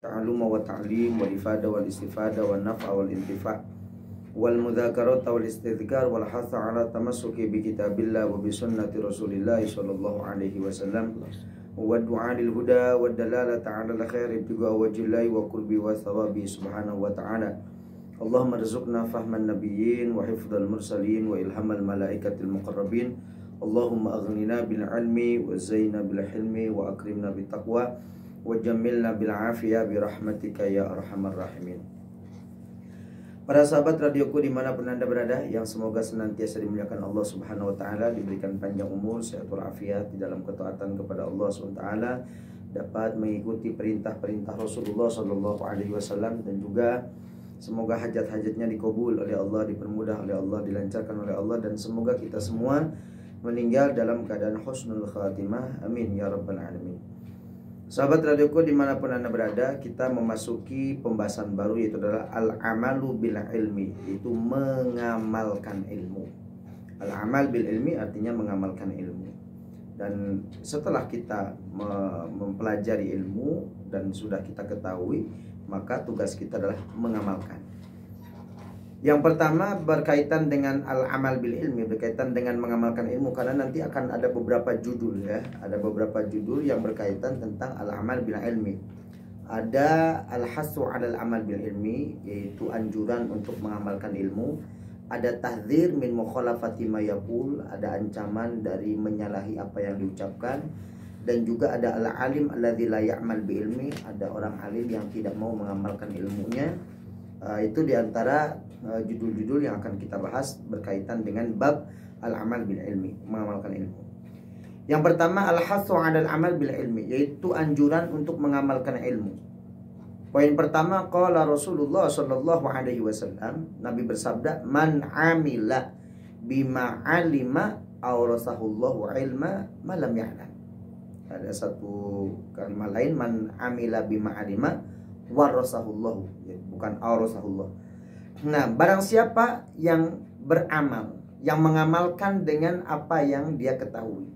ta'allum wa ta'lim wal ifada wal istifada wal naf'a wal intifa' wal mudzakarata wal istidhkar wal hatha ala tamassuki bi kitabillah wa bi sunnati Rasulillah sallallahu alaihi wasallam wa du'a lil huda wa dalalata ala al khair ibtigha wajhillahi wa qurbi wa thawabi subhanahu wa ta'ala. Allahumma rizukna fahman nabiyyin wa hifdzal mursalin wa ilhamal malaikatil muqarrabin. Allahumma aghnina bil ilmi wa zayyina bil hilmi wa akrimna bit taqwa wa jammilna bil afiyah bi rahmatika ya arhamar rahimin. Para sahabat radioku dimanapun anda berada, yang semoga senantiasa dimuliakan Allah subhanahu wa ta'ala, diberikan panjang umur, sehat walafiat di dalam ketaatan kepada Allah subhanahu wa ta'ala, dapat mengikuti perintah-perintah Rasulullah sallallahu alaihi wasallam, dan juga semoga hajat-hajatnya dikabul oleh Allah, dipermudah oleh Allah, dilancarkan oleh Allah, dan semoga kita semua meninggal dalam keadaan husnul khatimah. Amin ya rabbal alamin. Sahabat radioku dimanapun anda berada, kita memasuki pembahasan baru, yaitu adalah al-amalu bil ilmi, yaitu mengamalkan ilmu. Al-amal bil ilmi artinya mengamalkan ilmu. Dan setelah kita mempelajari ilmu dan sudah kita ketahui, maka tugas kita adalah mengamalkan. Yang pertama berkaitan dengan al-amal bil ilmi, berkaitan dengan mengamalkan ilmu, karena nanti akan ada beberapa judul ya, ada beberapa judul yang berkaitan tentang al-amal bil ilmi. Ada al-hasu 'alal amal bil ilmi, yaitu anjuran untuk mengamalkan ilmu. Ada tahdzir min mukhalafati ma yaqul, ada ancaman dari menyalahi apa yang diucapkan. Dan juga ada al-alim alladzi la ya'mal bi ilmi, ada orang alim yang tidak mau mengamalkan ilmunya. Itu diantara judul-judul yang akan kita bahas berkaitan dengan bab al-amal bil ilmi, mengamalkan ilmu. Yang pertama al-hasu 'alal amal bil ilmi, yaitu anjuran untuk mengamalkan ilmu. Poin pertama, qala Rasulullah sallallahu alaihi wasallam, Nabi bersabda, man amila bima alima awrasahullahu ilma ma lam ya'lam. Ada satu kalimat lain, man amila bima alima warasahullahu, bukan awrasahullah. Nah, barang siapa yang beramal, yang mengamalkan dengan apa yang dia ketahui.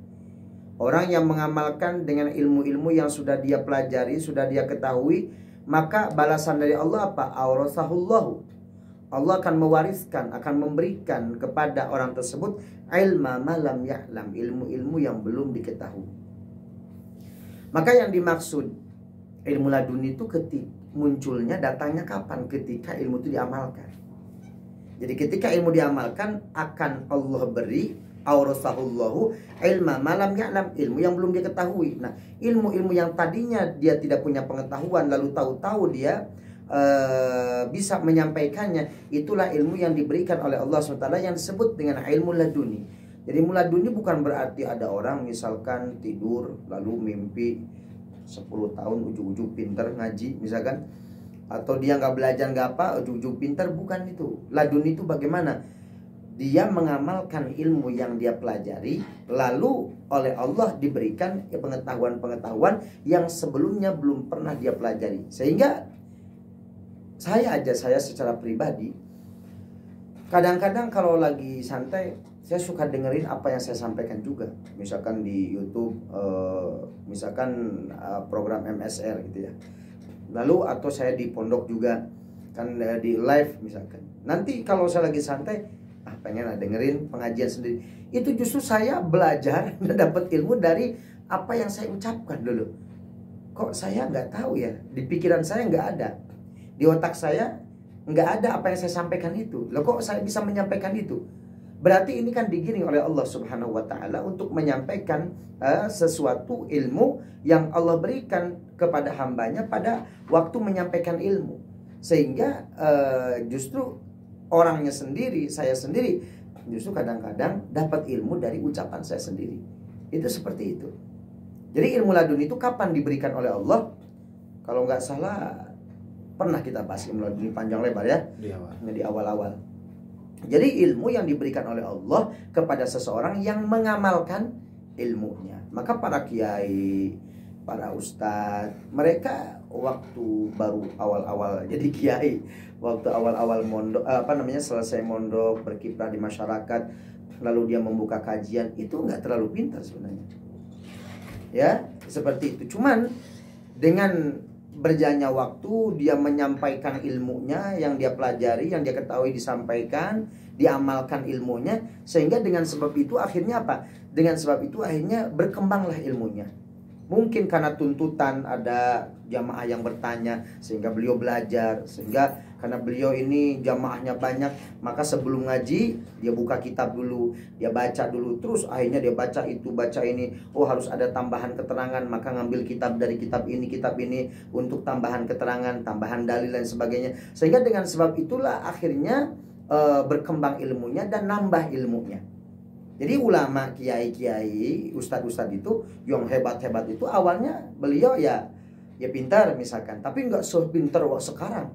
Orang yang mengamalkan dengan ilmu-ilmu yang sudah dia pelajari, sudah dia ketahui, maka balasan dari Allah apa? Awrasahullahu. Allah akan mewariskan, akan memberikan kepada orang tersebut ilma malam ya'lam, ilmu-ilmu yang belum diketahui. Maka yang dimaksud ilmu laduni itu munculnya, datangnya kapan? Ketika ilmu itu diamalkan. Jadi ketika ilmu diamalkan, akan Allah beri awrasahullahu ilma malam ya'lam, ilmu yang belum dia ketahui. Nah, ilmu-ilmu yang tadinya dia tidak punya pengetahuan, lalu tahu-tahu dia bisa menyampaikannya, itulah ilmu yang diberikan oleh Allah SWT yang disebut dengan ilmu laduni. Jadi ilmu laduni bukan berarti ada orang misalkan tidur lalu mimpi 10 tahun ujung-ujung pinter ngaji misalkan, atau dia nggak belajar nggak apa ujung-ujung pinter, bukan itu. Ladun itu bagaimana? Dia mengamalkan ilmu yang dia pelajari, lalu oleh Allah diberikan pengetahuan-pengetahuan yang sebelumnya belum pernah dia pelajari. Sehingga saya secara pribadi kadang-kadang kalau lagi santai, saya suka dengerin apa yang saya sampaikan juga. Misalkan di YouTube, misalkan program MSR gitu ya. Lalu atau saya di pondok juga, kan di live misalkan. Nanti kalau saya lagi santai, pengen dengerin pengajian sendiri. Itu justru saya belajar dan dapat ilmu dari apa yang saya ucapkan dulu. Kok saya nggak tahu ya? Di pikiran saya nggak ada. Di otak saya nggak ada apa yang saya sampaikan itu. Loh, kok saya bisa menyampaikan itu? Berarti ini kan digiring oleh Allah subhanahu wa ta'ala untuk menyampaikan sesuatu ilmu yang Allah berikan kepada hambanya pada waktu menyampaikan ilmu. Sehingga justru orangnya sendiri, saya sendiri, justru kadang-kadang dapat ilmu dari ucapan saya sendiri. Itu seperti itu. Jadi ilmu laduni itu kapan diberikan oleh Allah? Kalau nggak salah pernah kita bahas ilmu laduni panjang lebar ya, di awal-awal. Jadi ilmu yang diberikan oleh Allah kepada seseorang yang mengamalkan ilmunya. Maka para kiai, para ustadz, mereka waktu baru awal-awal jadi kiai, waktu awal-awal mondok, selesai mondok, berkiprah di masyarakat, lalu dia membuka kajian, itu nggak terlalu pintar sebenarnya. Ya, seperti itu. Cuman dengan berjalannya waktu dia menyampaikan ilmunya yang dia pelajari, yang dia ketahui disampaikan, diamalkan ilmunya, sehingga dengan sebab itu akhirnya apa? Dengan sebab itu akhirnya berkembanglah ilmunya. Mungkin karena tuntutan ada jamaah yang bertanya sehingga beliau belajar, sehingga karena beliau ini jamaahnya banyak, maka sebelum ngaji dia buka kitab dulu, dia baca dulu, terus akhirnya dia baca itu, baca ini. Oh, harus ada tambahan keterangan, maka ngambil kitab dari kitab ini untuk tambahan keterangan, tambahan dalil dan sebagainya. Sehingga dengan sebab itulah akhirnya berkembang ilmunya dan nambah ilmunya. Jadi ulama, kiai-kiai, ustadz-ustadz itu yang hebat-hebat itu awalnya beliau ya pintar misalkan, tapi nggak sepintar sekarang.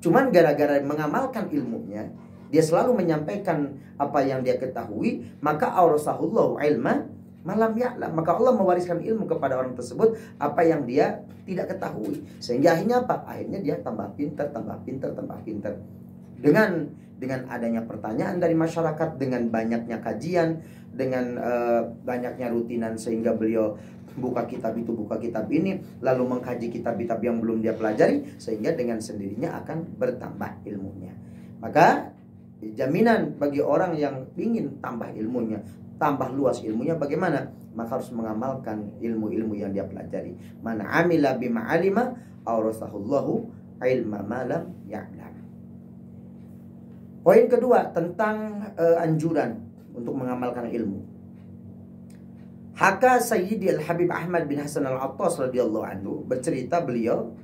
Cuman gara-gara mengamalkan ilmunya, dia selalu menyampaikan apa yang dia ketahui, maka aurasahullahu ilma malam ya'lam, maka Allah mewariskan ilmu kepada orang tersebut apa yang dia tidak ketahui. Sehingga akhirnya apa? Akhirnya dia tambah pintar, tambah pintar, tambah pintar. Dengan adanya pertanyaan dari masyarakat, dengan banyaknya kajian, dengan banyaknya rutinan, sehingga beliau buka kitab itu, buka kitab ini, lalu mengkaji kitab-kitab yang belum dia pelajari, sehingga dengan sendirinya akan bertambah ilmunya. Maka jaminan bagi orang yang ingin tambah ilmunya, tambah luas ilmunya bagaimana? Maka harus mengamalkan ilmu-ilmu yang dia pelajari. Man amila bima alima aurasahullahu ilma ma lam ya'lam. Poin kedua tentang anjuran untuk mengamalkan ilmu. Haka Sayyidi Al-Habib Ahmad bin Hasan Al-Attas radhiyallahu anhu, bercerita beliau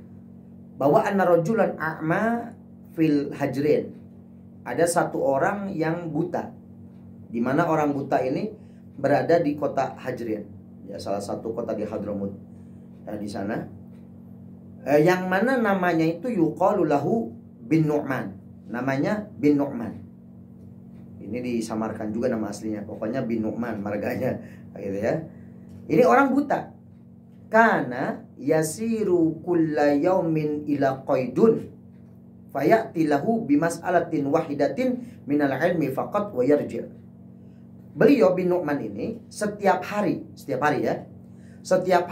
bahwa anna rajulan a'ma fil Hajrin. Ada satu orang yang buta, di mana orang buta ini berada di kota Hajrin, ya salah satu kota di Hadramut. Nah, di sana yang mana namanya itu yuqalu lahu bin Nu'man. Namanya bin Nu'man. Ini disamarkan juga nama aslinya. Pokoknya bin Nu'man marganya, gitu ya. Ini orang buta. Kana yasiru kulla yaumin ila qaidun fayati lahu bimas'alatin wahidatin minal ilmi faqat wa yarji'. Beliau bin Nu'man ini setiap hari ya. Setiap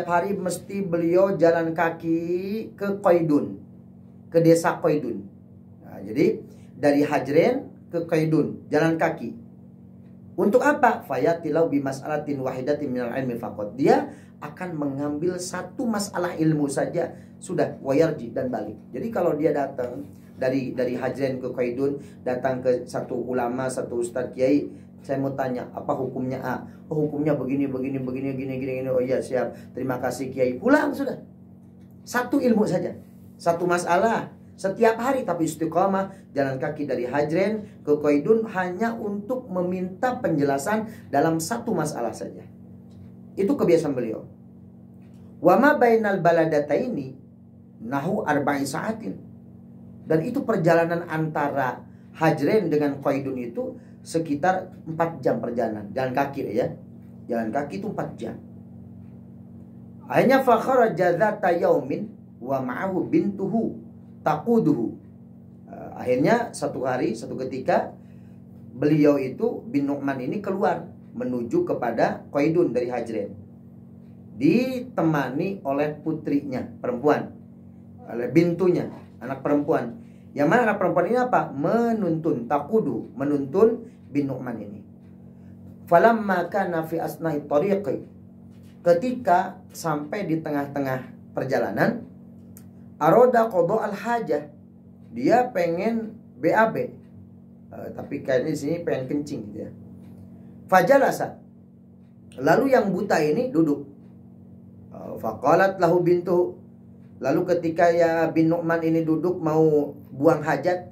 hari mesti beliau jalan kaki ke Qaidun, ke desa Qaidun. Jadi dari Hajrin ke Qaidun jalan kaki. Untuk apa? Fayatilau bimas'alatin wahidatin minal ilmi faqat. Dia akan mengambil satu masalah ilmu saja, sudah wayarji dan balik. Jadi kalau dia datang dari Hajrin ke Qaidun, datang ke satu ulama, satu ustadz kiai, saya mau tanya apa hukumnya A? Oh, hukumnya begini. Oh iya, siap. Terima kasih kiai. Pulang sudah. Satu ilmu saja. Satu masalah. Setiap hari, tapi istiqamah jalan kaki dari Hajrin ke Qaidun hanya untuk meminta penjelasan dalam satu masalah saja. Itu kebiasaan beliau. Wa ma bainal baladataini nahu arba'in sa'atin. Dan itu perjalanan antara Hajrin dengan Qaidun itu sekitar 4 jam perjalanan. Jalan kaki ya. Jalan kaki itu 4 jam. Akhirnya fakharaja dzata yaumin wa ma'ahu bintuhu taquduhu. Akhirnya satu ketika beliau itu bin Nu'man ini keluar menuju kepada Qaidun dari Hajrin, ditemani oleh putrinya perempuan, oleh bintunya, anak perempuan. Yang mana anak perempuan ini apa? Menuntun, taqudu, menuntun bin Nu'man ini. Falamma kana fi asna'i tariqi, ketika sampai di tengah-tengah perjalanan, aroda qada al-hajah, dia pengen BAB, tapi kayaknya di sini pengen kencing gitu ya. Fajalasa, lalu yang buta ini duduk. Faqalat lahu bintu, lalu ketika ya bin Nu'man ini duduk mau buang hajat,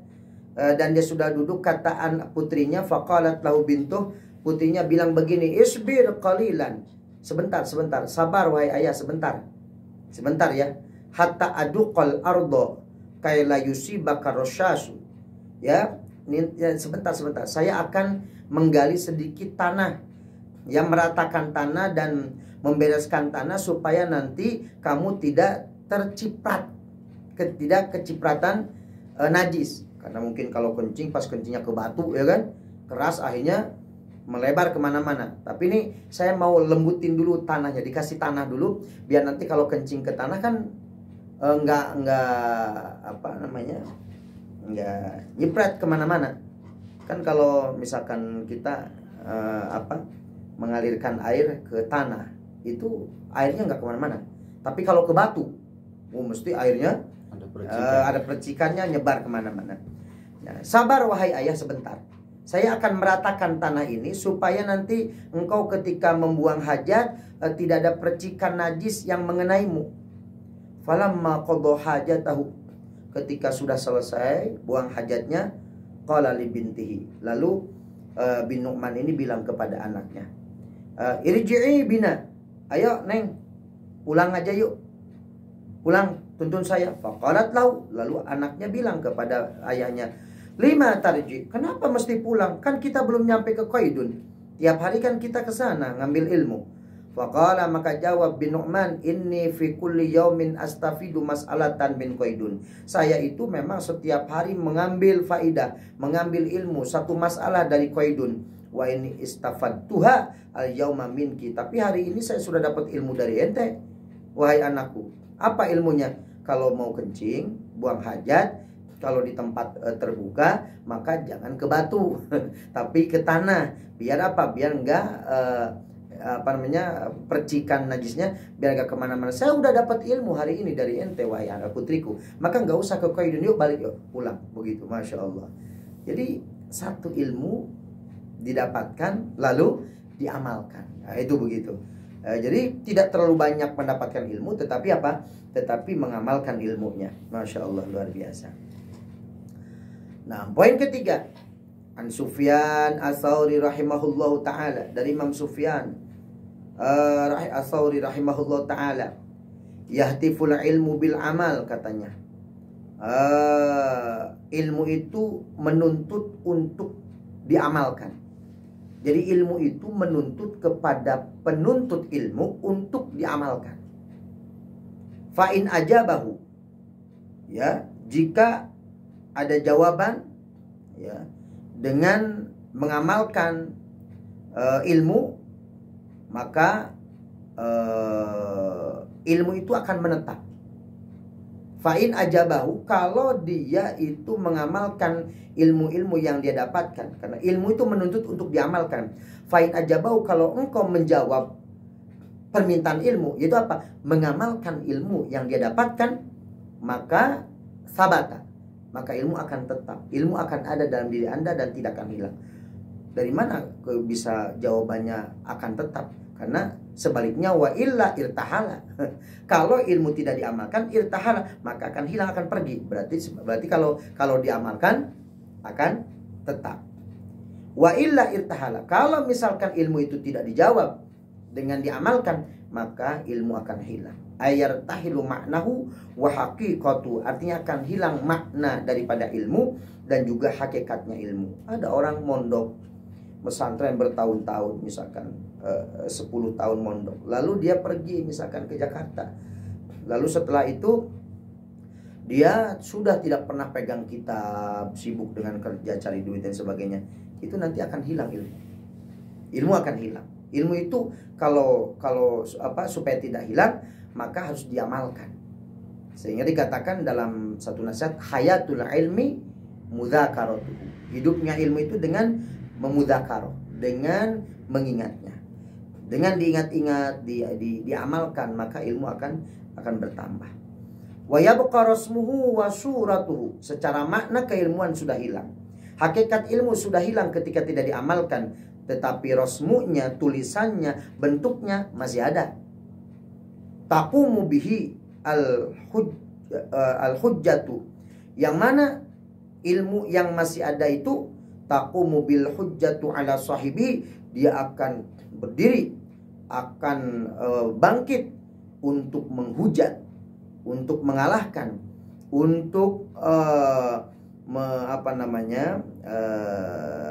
dan dia sudah duduk, kataan putrinya, faqalat lahu bintu, putrinya bilang begini, isbir qalilan, sebentar, sabar wahai ayah, sebentar ya. Hatta aduqal ardo kaila yusibaka rasyasu. Ya, sebentar. Saya akan menggali sedikit tanah, yang meratakan tanah dan membereskan tanah supaya nanti kamu tidak terciprat, tidak kecipratan najis. Karena mungkin kalau kencing, pas kencingnya ke batu ya kan, keras, akhirnya melebar kemana-mana. Tapi ini saya mau lembutin dulu tanahnya, dikasih tanah dulu, biar nanti kalau kencing ke tanah kan nggak apa namanya, nggak nyiprat kemana-mana. Kan kalau misalkan kita mengalirkan air ke tanah, itu airnya nggak kemana-mana. Tapi kalau ke batu, mesti airnya ada percikannya, nyebar kemana-mana. Nah, sabar wahai ayah sebentar. Saya akan meratakan tanah ini supaya nanti engkau ketika membuang hajat tidak ada percikan najis yang mengenaimu. Falamma qadha hajatahu, ketika sudah selesai buang hajatnya, qala li bintihi, lalu bin Nu'man ini bilang kepada anaknya, irji'i bina, ayo neng, pulang aja yuk, pulang tuntun saya. Faqalat lahu, lalu anaknya bilang kepada ayahnya, lima tarji, kenapa mesti pulang? Kan kita belum nyampe ke Qaidun. Tiap hari kan kita ke sana ngambil ilmu. Faqala, maka jawab bin Nu'man, inni fi kulli yaumin astafidu mas'alatan min Qaidun. Saya itu memang setiap hari mengambil faidah, mengambil ilmu satu masalah dari Qaidun. Wa ini istafadtuha al yauma minki. Tapi hari ini saya sudah dapat ilmu dari ente, wahai anakku. Apa ilmunya? Kalau mau kencing, buang hajat, kalau di tempat terbuka, maka jangan ke batu, tapi ke tanah. Biar apa? Biar enggak percikan najisnya, biar enggak kemana-mana. Saya udah dapat ilmu hari ini dari ente, wahai anak putriku. Maka enggak usah ke Qaidun, yuk balik, yuk pulang. Begitu, Masya Allah. Jadi satu ilmu didapatkan lalu diamalkan. Nah, itu begitu. Jadi tidak terlalu banyak mendapatkan ilmu, tetapi apa? Tetapi mengamalkan ilmunya. Masya Allah, luar biasa. Nah, poin ketiga, An Sufyan Ats-Tsauri rahimahullahu taala, dari Imam Sufyan Ats-Tsauri rahimahullahu taala, yahtiful ilmu bil amal, katanya. Ilmu itu menuntut untuk diamalkan. Jadi ilmu itu menuntut kepada penuntut ilmu untuk diamalkan. Fa'in ajabahu, ya, jika ada jawaban, ya, dengan mengamalkan ilmu, maka ilmu itu akan menetap. Fa'in ajabahu, kalau dia itu mengamalkan ilmu-ilmu yang dia dapatkan, karena ilmu itu menuntut untuk diamalkan. Fa'in ajabahu, kalau engkau menjawab permintaan ilmu, yaitu apa? Mengamalkan ilmu yang dia dapatkan, maka sabata, maka ilmu akan tetap. Ilmu akan ada dalam diri Anda dan tidak akan hilang. Dari mana bisa jawabannya akan tetap? Karena sebaliknya, wa illa irtahala. Kalau ilmu tidak diamalkan, irtahala, maka akan hilang, akan pergi. Berarti kalau diamalkan akan tetap. Wa illa irtahala, kalau misalkan ilmu itu tidak dijawab dengan diamalkan, maka ilmu akan hilang. Ayartahilu maknahu wa haqiqatu, artinya akan hilang makna daripada ilmu dan juga hakikatnya ilmu. Ada orang mondok pesantren bertahun-tahun, misalkan 10 tahun mondok, lalu dia pergi misalkan ke Jakarta, lalu setelah itu dia sudah tidak pernah pegang kitab, sibuk dengan kerja, cari duit dan sebagainya. Itu nanti akan hilang ilmu. Ilmu akan hilang. Ilmu itu kalau supaya tidak hilang, maka harus diamalkan. Sehingga dikatakan dalam satu nasihat, hayatul ilmi mudzakaratuhu. Hidupnya ilmu itu dengan memudzakarah, dengan mengingatnya. Dengan diingat-ingat, diamalkan, maka ilmu akan bertambah. Wa yabqa rasmuhu wa suratuhu. Secara makna keilmuan sudah hilang. Hakikat ilmu sudah hilang ketika tidak diamalkan, tetapi rasmunya, tulisannya, bentuknya masih ada. Taqumu bihi al-hujjatu. Yang mana ilmu yang masih ada itu, taqumu bil hujjatu ala sahibi, dia akan berdiri, akan bangkit untuk menghujat, untuk mengalahkan, untuk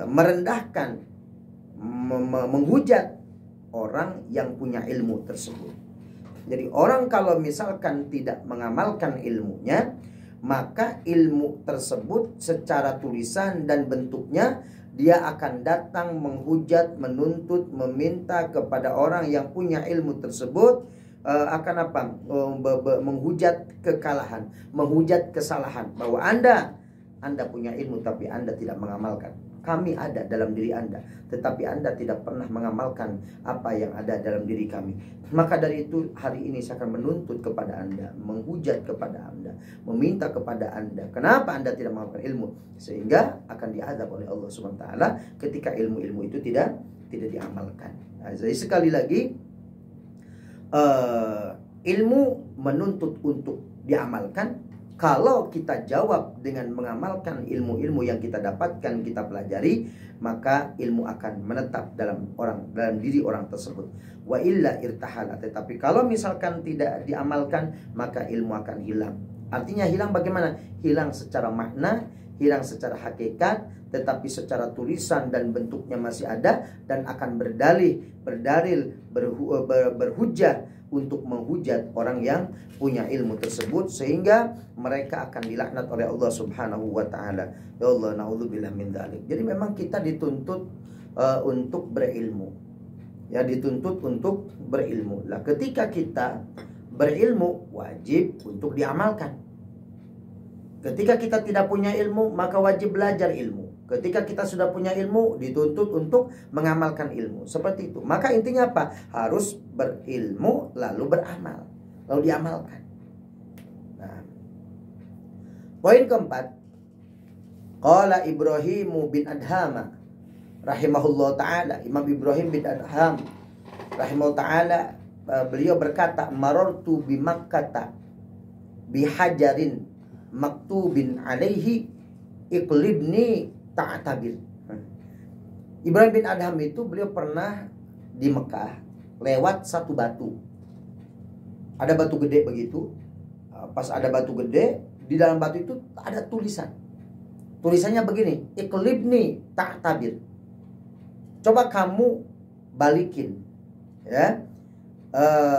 merendahkan, menghujat orang yang punya ilmu tersebut. Jadi orang kalau misalkan tidak mengamalkan ilmunya, maka ilmu tersebut secara tulisan dan bentuknya dia akan datang menghujat, menuntut, meminta kepada orang yang punya ilmu tersebut akan apa? Menghujat kekalahan, menghujat kesalahan, bahwa Anda punya ilmu tapi Anda tidak mengamalkan. Kami ada dalam diri Anda, tetapi Anda tidak pernah mengamalkan apa yang ada dalam diri kami. Maka dari itu hari ini saya akan menuntut kepada Anda, menghujat kepada Anda, meminta kepada Anda, kenapa Anda tidak mengamalkan ilmu, sehingga akan diazab oleh Allah SWT ketika ilmu-ilmu itu tidak diamalkan. Nah, jadi sekali lagi, ilmu menuntut untuk diamalkan. Kalau kita jawab dengan mengamalkan ilmu-ilmu yang kita dapatkan, kita pelajari, maka ilmu akan menetap dalam diri orang tersebut. Wa illa irtahala. Tetapi kalau misalkan tidak diamalkan, maka ilmu akan hilang. Artinya hilang bagaimana? Hilang secara makna, hilang secara hakikat, tetapi secara tulisan dan bentuknya masih ada, dan akan berhujah untuk menghujat orang yang punya ilmu tersebut, sehingga mereka akan dilaknat oleh Allah Subhanahu wa taala. Ya Allah, naudzubillah min dzalik. Jadi memang kita dituntut untuk berilmu. Ya, dituntut untuk berilmu. Lah, ketika kita berilmu, wajib untuk diamalkan. Ketika kita tidak punya ilmu, maka wajib belajar ilmu. Ketika kita sudah punya ilmu, dituntut untuk mengamalkan ilmu. Seperti itu. Maka intinya apa? Harus berilmu, lalu beramal, lalu diamalkan. Nah, poin keempat, qala Ibrahimu bin Adham rahimahullah ta'ala. Imam Ibrahim bin Adham rahimahullah ta'ala, beliau berkata, marartu bi Makkata bihajarin maktubin alaihi iqlibni ta'tabir. Ibrahim bin Adham itu beliau pernah di Mekah lewat satu batu. Ada batu gede begitu. Pas ada batu gede, di dalam batu itu ada tulisan. Tulisannya begini, iqlibni ta'tabir. Coba kamu balikin, ya,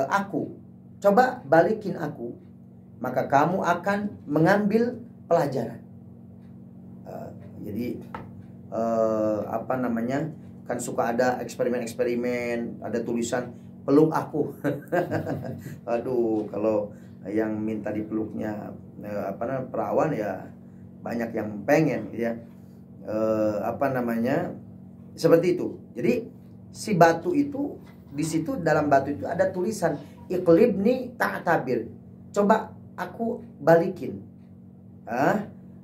aku. Coba balikin aku, maka kamu akan mengambil pelajaran. Jadi apa namanya, kan suka ada eksperimen-eksperimen, ada tulisan peluk aku. Aduh, kalau yang minta dipeluknya perawan ya banyak yang pengen, ya. Apa namanya, seperti itu. Jadi si batu itu, di situ dalam batu itu ada tulisan iqlibni ta'tabir. Coba aku balikin.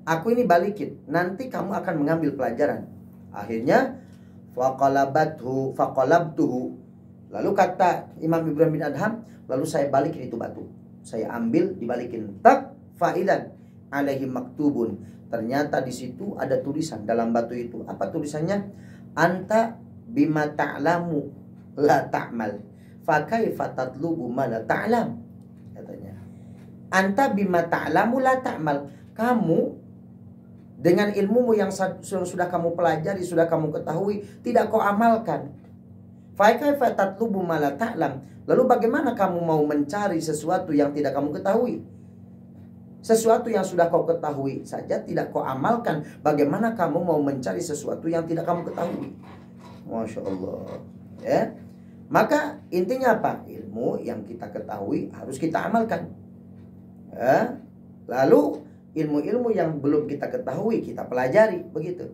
Aku ini balikin, nanti kamu akan mengambil pelajaran. Akhirnya faqalabtuhu. Lalu kata Imam Ibrahim bin Adham, lalu saya balikin itu batu. Saya ambil, dibalikin. Tak faidan alaihi maktubun. Ternyata di situ ada tulisan dalam batu itu. Apa tulisannya? Anta bima ta'lamu la ta'mal. Fa kaifa tatlubu ma la ta'lam. Katanya. Anta bima ta'lamu la ta'mal. Kamu dengan ilmumu yang sudah kamu pelajari, sudah kamu ketahui, tidak kau amalkan. Fa kaifa tatlubu ma la ta'lam. Lalu bagaimana kamu mau mencari sesuatu yang tidak kamu ketahui? Sesuatu yang sudah kau ketahui saja tidak kau amalkan, bagaimana kamu mau mencari sesuatu yang tidak kamu ketahui? Masya Allah, ya. Maka intinya apa? Ilmu yang kita ketahui harus kita amalkan, ya. Lalu ilmu-ilmu yang belum kita ketahui kita pelajari, begitu.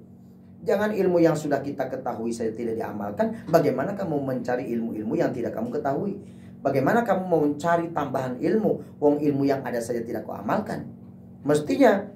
Jangan ilmu yang sudah kita ketahui saja tidak diamalkan. Bagaimana kamu mencari ilmu-ilmu yang tidak kamu ketahui? Bagaimana kamu mau mencari tambahan ilmu, wong ilmu yang ada saja tidak kau amalkan? Mestinya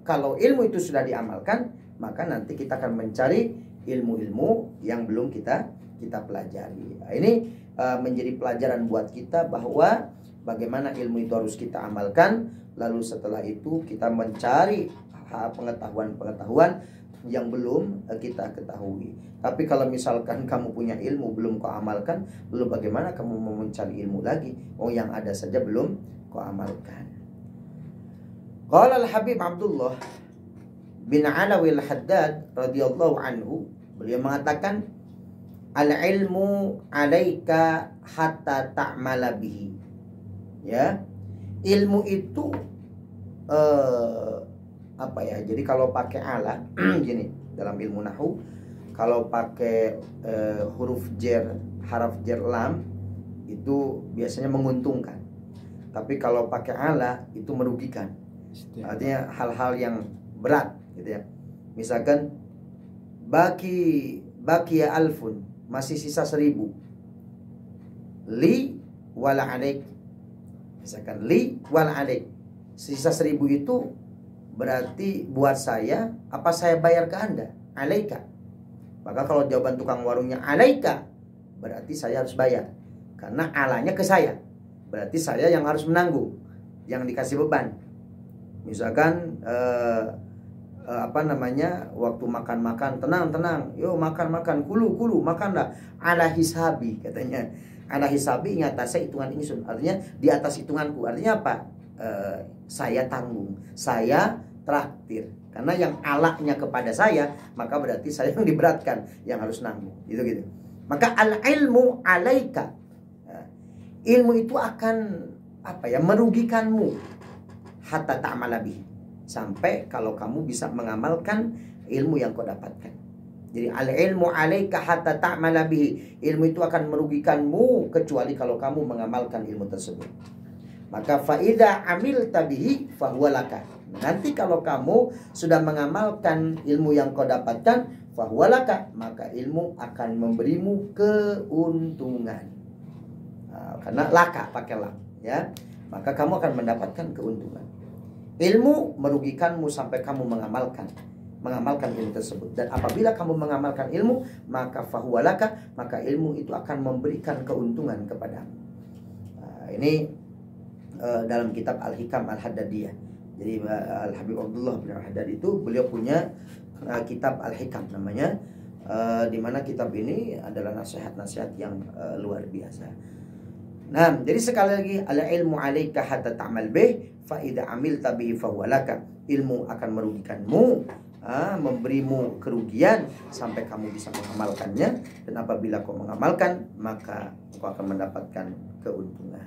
kalau ilmu itu sudah diamalkan, maka nanti kita akan mencari ilmu-ilmu yang belum kita pelajari. Nah, ini menjadi pelajaran buat kita bahwa bagaimana ilmu itu harus kita amalkan. Lalu setelah itu kita mencari pengetahuan-pengetahuan yang belum kita ketahui. Tapi kalau misalkan kamu punya ilmu belum kau amalkan, lalu bagaimana kamu mau mencari ilmu lagi? Oh, yang ada saja belum kau amalkan. Qala al-Habib Abdullah bin Alawi al-Haddad radhiyallahu anhu, beliau mengatakan, al-ilmu 'alaika hatta ta'mala bihi. Ya. Ilmu itu apa ya? Jadi kalau pakai ala gini, dalam ilmu nahwu, kalau pakai huruf jar, haraf jar lam, itu biasanya menguntungkan. Tapi kalau pakai ala itu merugikan. Artinya hal-hal yang berat gitu ya. Misalkan baki ya alfun, masih sisa 1000. Li wala alaik. Misalkan li wala alaik, sisa 1000 itu berarti buat saya, apa saya bayar ke Anda? Alaika. Maka kalau jawaban tukang warungnya alaika, berarti saya harus bayar. Karena alanya ke saya. Berarti saya yang harus menanggung, yang dikasih beban. Misalkan waktu makan-makan, tenang, yuk makan, kulu, makanlah. Ala hisabi, katanya. Ala hisabi, ingat saya hitungan ingsun. Artinya di atas hitunganku. Artinya apa? Saya tanggung, saya traktir. Karena yang alaknya kepada saya, maka berarti saya yang diberatkan, yang harus nanggung. Gitu. Maka al-ilmu alaika. Ilmu itu akan merugikanmu hatta ta'mala bihi, sampai kalau kamu bisa mengamalkan ilmu yang kau dapatkan. Jadi al-ilmu alaika hatta ta'mala bihi, ilmu itu akan merugikanmu kecuali kalau kamu mengamalkan ilmu tersebut. Maka fa idza amilta bihi fa huwa laka. Nanti kalau kamu sudah mengamalkan ilmu yang kau dapatkan, fa huwa laka, maka ilmu akan memberimu keuntungan. Karena laka pakai lak, ya, maka kamu akan mendapatkan keuntungan. Ilmu merugikanmu sampai kamu mengamalkan ilmu tersebut. Dan apabila kamu mengamalkan ilmu, maka fahuwalaka, maka ilmu itu akan memberikan keuntungan kepadamu. Ini dalam kitab Al-Hikam Al-Haddadiyah. Jadi Al-Habib Abdullah bin Al-Haddad itu beliau punya kitab Al-Hikam namanya, di mana kitab ini adalah nasihat-nasihat yang luar biasa. Nah, jadi sekali lagi, al-ilmu 'alaika hatta ta'mal bih, fa idza 'amilta bihi fa huwa laka. Ilmu akan merugikanmu, memberimu kerugian sampai kamu bisa mengamalkannya, dan apabila kau mengamalkan, maka kau akan mendapatkan keuntungan.